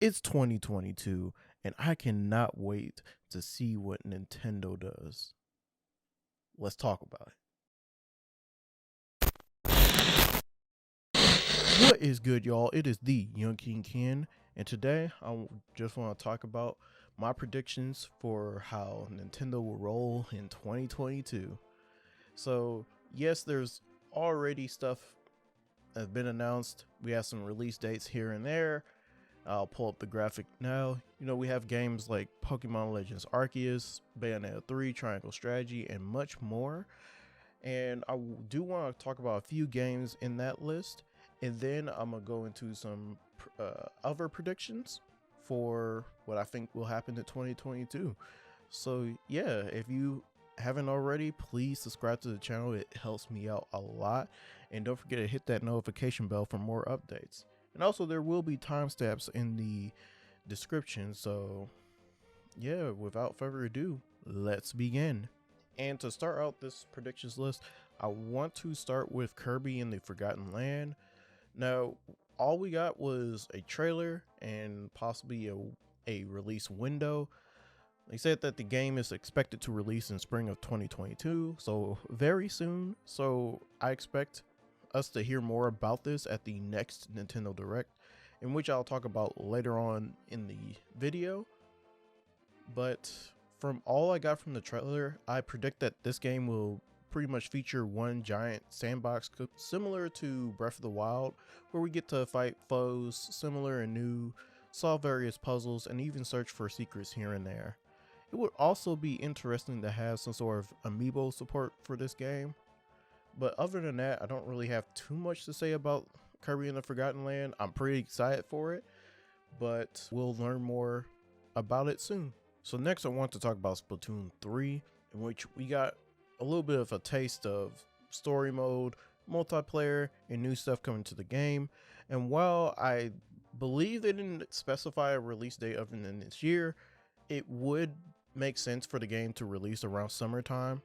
It's 2022, and I cannot wait to see what Nintendo does. Let's talk about it. What is good, y'all? It is the Young King Ken, and today I just want to talk about my predictions for how Nintendo will roll in 2022. So, yes, there's already stuff that's been announced. We have some release dates here and there. I'll pull up the graphic now. You know, we have games like Pokemon Legends Arceus, Bayonetta 3, Triangle Strategy, and much more. And I do want to talk about a few games in that list. And then I'm going to go into some other predictions for what I think will happen in 2022. So, yeah, if you haven't already, please subscribe to the channel. It helps me out a lot. And don't forget to hit that notification bell for more updates. And also, there will be timestamps in the description. So, yeah, without further ado, let's begin. And to start out this predictions list, I want to start with Kirby and the Forgotten Land. Now, all we got was a trailer and possibly a release window. They said that the game is expected to release in spring of 2022, so very soon. So I expect us to hear more about this at the next Nintendo Direct, in which I'll talk about later on in the video. But from all I got from the trailer, I predict that this game will pretty much feature one giant sandbox similar to Breath of the Wild, where we get to fight foes similar and new, solve various puzzles, and even search for secrets here and there. It would also be interesting to have some sort of amiibo support for this game. But other than that, I don't really have too much to say about Kirby and the Forgotten Land. I'm pretty excited for it, but we'll learn more about it soon. So next I want to talk about Splatoon 3, in which we got a little bit of a taste of story mode, multiplayer, and new stuff coming to the game. And while I believe they didn't specify a release date other than this year, it would make sense for the game to release around summertime.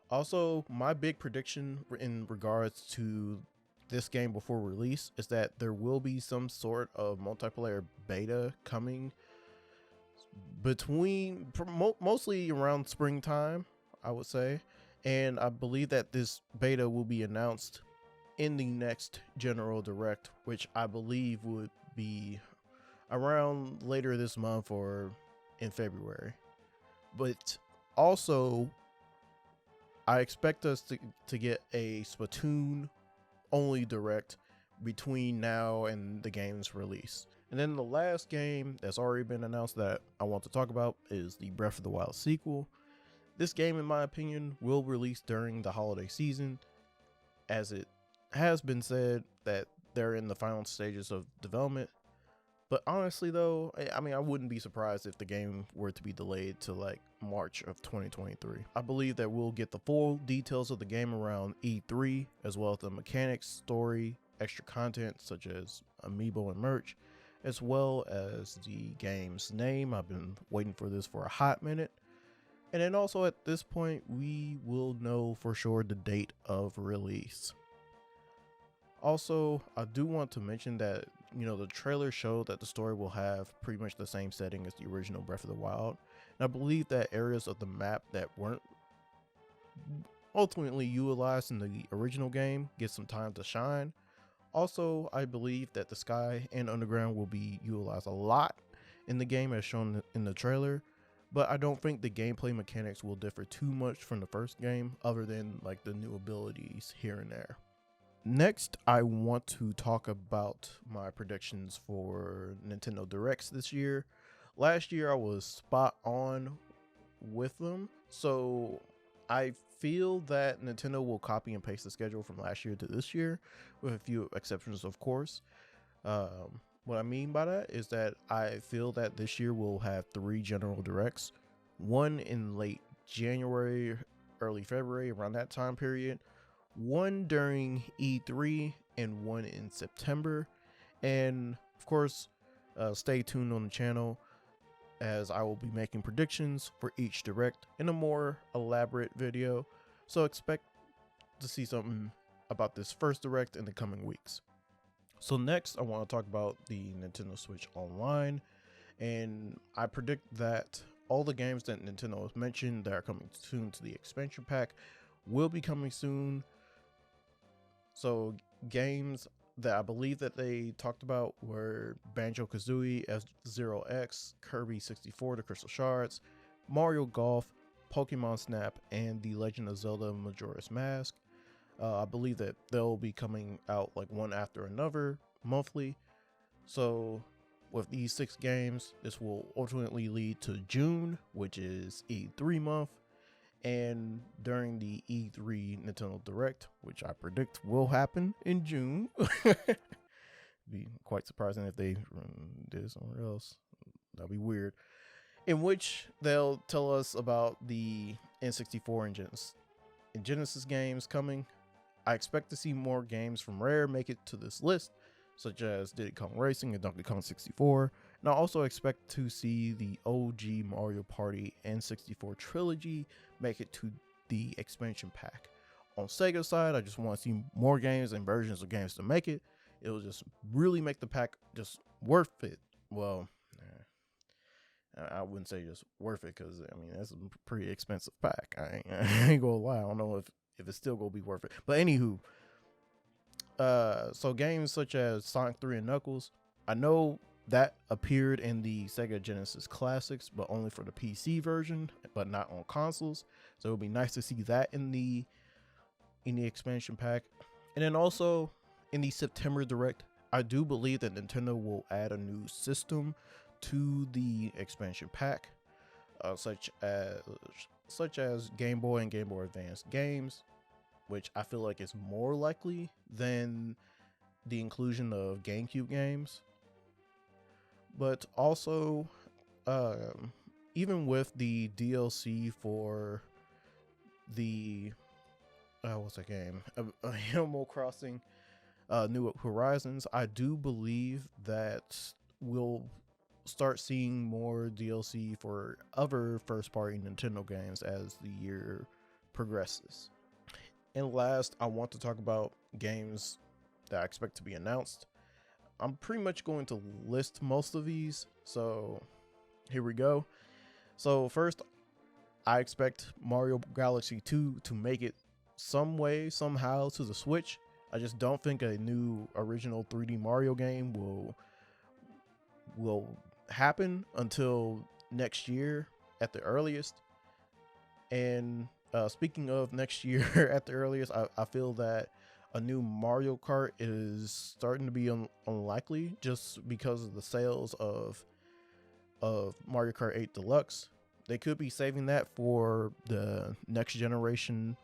Also, my big prediction in regards to this game before release is that there will be some sort of multiplayer beta coming between mostly around springtime, I would say. And I believe that this beta will be announced in the next General Direct, which I believe would be around later this month or in February. But also, I expect us to get a Splatoon only Direct between now and the game's release. And then the last game that's already been announced that I want to talk about is the Breath of the Wild sequel. This game, in my opinion, will release during the holiday season, as it has been said that they're in the final stages of development. But honestly though, I mean, I wouldn't be surprised if the game were to be delayed to like March of 2023. I believe that we'll get the full details of the game around E3, as well as the mechanics, story, extra content such as amiibo and merch, as well as the game's name. I've been waiting for this for a hot minute. And then also at this point, we will know for sure the date of release. Also, I do want to mention that, you know, the trailer showed that the story will have pretty much the same setting as the original Breath of the Wild. And I believe that areas of the map that weren't ultimately utilized in the original game get some time to shine. Also, I believe that the sky and underground will be utilized a lot in the game as shown in the trailer. But I don't think the gameplay mechanics will differ too much from the first game, other than like the new abilities here and there. Next, I want to talk about my predictions for Nintendo Directs this year. Last year, I was spot on with them, so I feel that Nintendo will copy and paste the schedule from last year to this year, with a few exceptions, of course. What I mean by that is that I feel that this year we'll have 3 General Directs, one in late January, early February, around that time period, one during E3, and one in September. And of course, stay tuned on the channel, as I will be making predictions for each Direct in a more elaborate video. So expect to see something about this first Direct in the coming weeks. So next, I want to talk about the Nintendo Switch Online, and I predict that all the games that Nintendo has mentioned that are coming soon to the expansion pack will be coming soon. So games that I believe that they talked about were Banjo-Kazooie, F-Zero X, Kirby 64, The Crystal Shards, Mario Golf, Pokemon Snap, and The Legend of Zelda Majora's Mask. I believe that they'll be coming out like one after another monthly. So with these 6 games, this will ultimately lead to June, which is E3 month. And during the E3 Nintendo Direct, which I predict will happen in June, be quite surprising if they did somewhere else. That'd be weird. In which they'll tell us about the N64 and Genesis games coming. I expect to see more games from Rare make it to this list, such as Diddy Kong Racing and Donkey Kong 64. And I also expect to see the OG Mario Party N64 trilogy make it to the expansion pack. On Sega's side, I just want to see more games and versions of games to make it. It'll just really make the pack just worth it. Well, I wouldn't say just worth it, because I mean that's a pretty expensive pack. I ain't gonna lie. I don't know if it's still gonna be worth it. But anywho, so games such as Sonic 3 and Knuckles, I know that appeared in the Sega Genesis Classics, but only for the PC version, but not on consoles. So it'll be nice to see that in the expansion pack. And then also in the September Direct, I do believe that Nintendo will add a new system to the expansion pack, such as Game Boy and Game Boy Advance games, which I feel like is more likely than the inclusion of GameCube games. But also, even with the DLC for the what's that game? Animal Crossing New Horizons, I do believe that we'll start seeing more DLC for other first-party Nintendo games as the year progresses. And last, I want to talk about games that I expect to be announced. I'm pretty much going to list most of these, so here we go. So first, I expect Mario Galaxy 2 to make it some way, somehow to the Switch. I just don't think a new original 3D Mario game will happen until next year at the earliest. And speaking of next year at the earliest, I feel that a new Mario Kart is starting to be unlikely, just because of the sales of Mario Kart 8 Deluxe. They could be saving that for the next generation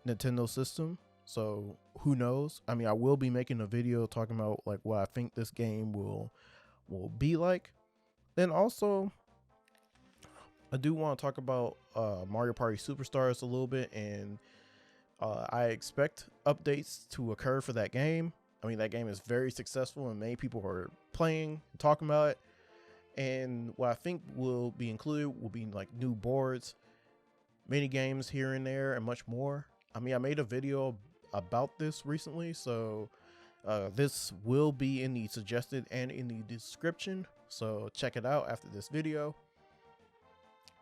Nintendo system. So who knows? I mean, I will be making a video talking about like what I think this game will be like. Then also, I do want to talk about Mario Party Superstars a little bit, and I expect updates to occur for that game. I mean, that game is very successful and many people are playing and talking about it. And what I think will be included will be like new boards, mini games here and there, and much more. I mean, I made a video about this recently, so this will be in the suggested and in the description. So check it out after this video.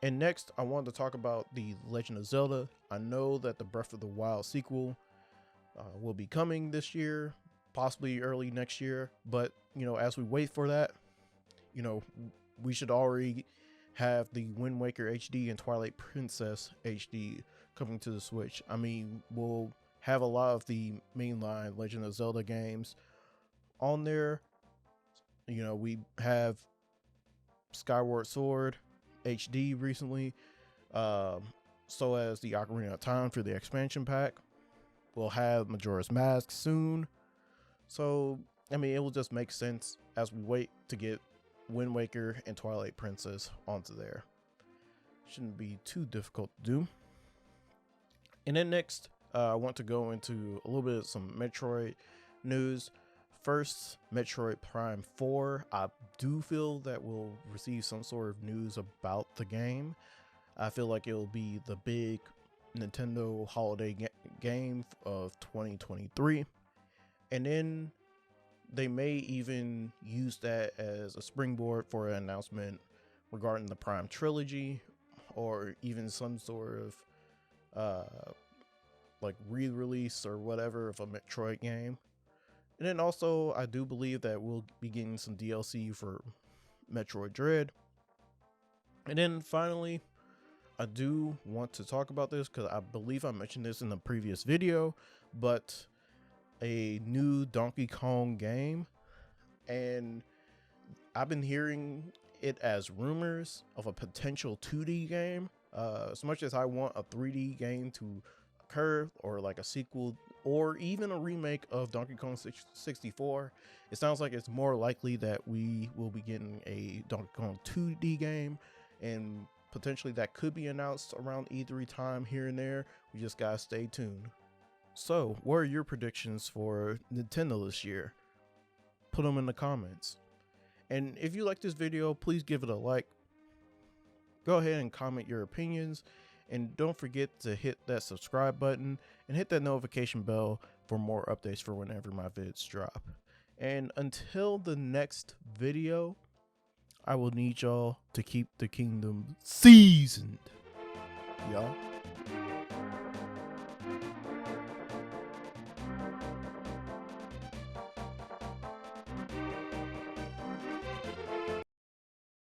And next, I wanted to talk about the Legend of Zelda. I know that the Breath of the Wild sequel will be coming this year, possibly early next year. But, you know, as we wait for that, you know, we should already have the Wind Waker HD and Twilight Princess HD coming to the Switch. I mean, we'll have a lot of the mainline Legend of Zelda games on there. You know, we have Skyward Sword HD recently, so as the Ocarina of Time for the expansion pack. We'll have Majora's Mask soon. So, I mean, it will just make sense as we wait to get Wind Waker and Twilight Princess onto there. Shouldn't be too difficult to do. And then next, I want to go into a little bit of some Metroid news. First, Metroid Prime 4. I do feel that we'll receive some sort of news about the game. I feel like it'll be the big Nintendo holiday game of 2023. And then they may even use that as a springboard for an announcement regarding the Prime trilogy, or even some sort of like re-release or whatever of a Metroid game. And then also, I do believe that we'll be getting some DLC for Metroid Dread. And then finally, I do want to talk about this because I believe I mentioned this in the previous video, but a new Donkey Kong game, and I've been hearing it as rumors of a potential 2D game. As much as I want a 3D game to occur, or like a sequel, or even a remake of Donkey Kong 64, it sounds like it's more likely that we will be getting a Donkey Kong 2D game, and potentially that could be announced around E3 time here and there. We just gotta stay tuned. So, what are your predictions for Nintendo this year? Put them in the comments. And if you like this video, please give it a like. Go ahead and comment your opinions. And don't forget to hit that subscribe button and hit that notification bell for more updates for whenever my vids drop. And until the next video, I will need y'all to keep the kingdom seasoned. Y'all.